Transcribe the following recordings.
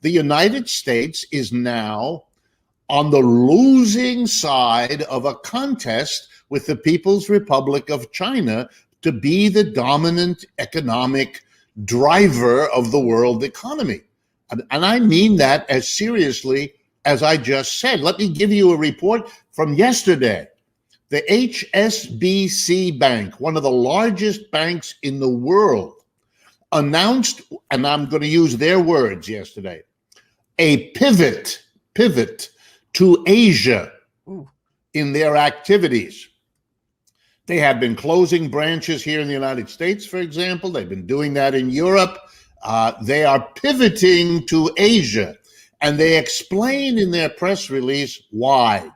The United States is now on the losing side of a contest with the People's Republic of China to be the dominant economic driver of the world economy. And I mean that as seriously as I just said. Let me give you a report from yesterday. The HSBC Bank, one of the largest banks in the world, announced, and I'm going to use their words yesterday, a pivot to Asia in their activities. They have been closing branches here in the United States, for example. They've been doing that in Europe. They are pivoting to Asia, and they explain in their press release why.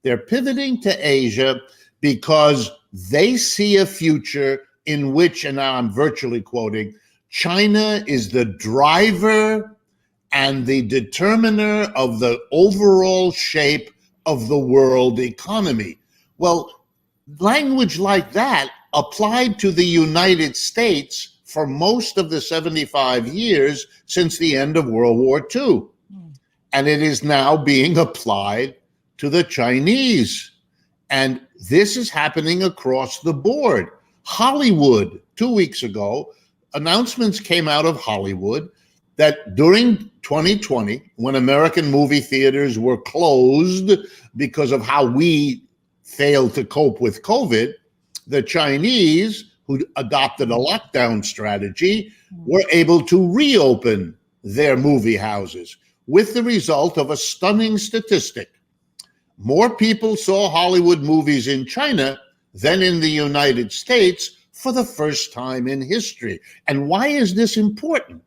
They're pivoting to Asia because they see a future in which, and now I'm virtually quoting, China is the driver and the determiner of the overall shape of the world economy. Well, language like that applied to the United States for most of the 75 years since the end of World War II. And it is now being applied to the Chinese. And this is happening across the board. Hollywood, 2 weeks ago, announcements came out of Hollywood that during 2020, when American movie theaters were closed because of how we failed to cope with COVID, the Chinese, who adopted a lockdown strategy, were able to reopen their movie houses, with the result of a stunning statistic. More people saw Hollywood movies in China than in the United States for the first time in history. And why is this important?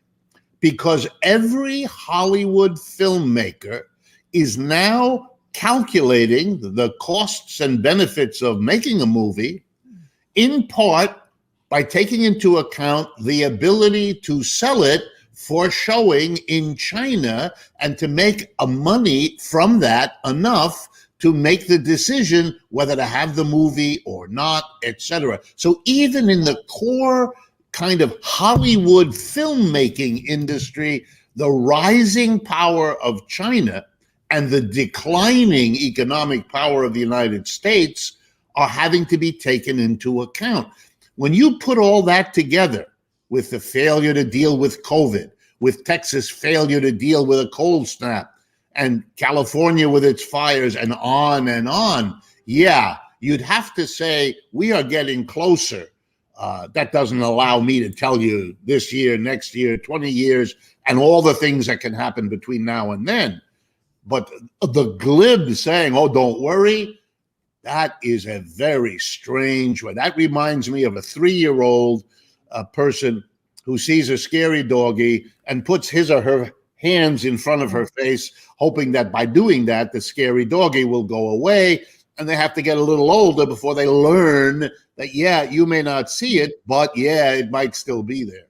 Because every Hollywood filmmaker is now calculating the costs and benefits of making a movie, in part by taking into account the ability to sell it for showing in China and to make a money from that enough to make the decision whether to have the movie or not, etc. So even in the core kind of Hollywood filmmaking industry, the rising power of China and the declining economic power of the United States are having to be taken into account. When you put all that together with the failure to deal with COVID, with Texas' failure to deal with a cold snap, and California with its fires, and on, yeah, you'd have to say we are getting closer. That doesn't allow me to tell you this year, next year, 20 years, and all the things that can happen between now and then. But the glib saying, oh, don't worry, that is a very strange way. That reminds me of a 3-year-old person who sees a scary doggy and puts his or her hands in front of her face, hoping that by doing that, the scary doggy will go away. And they have to get a little older before they learn that, yeah, you may not see it, but yeah, it might still be there.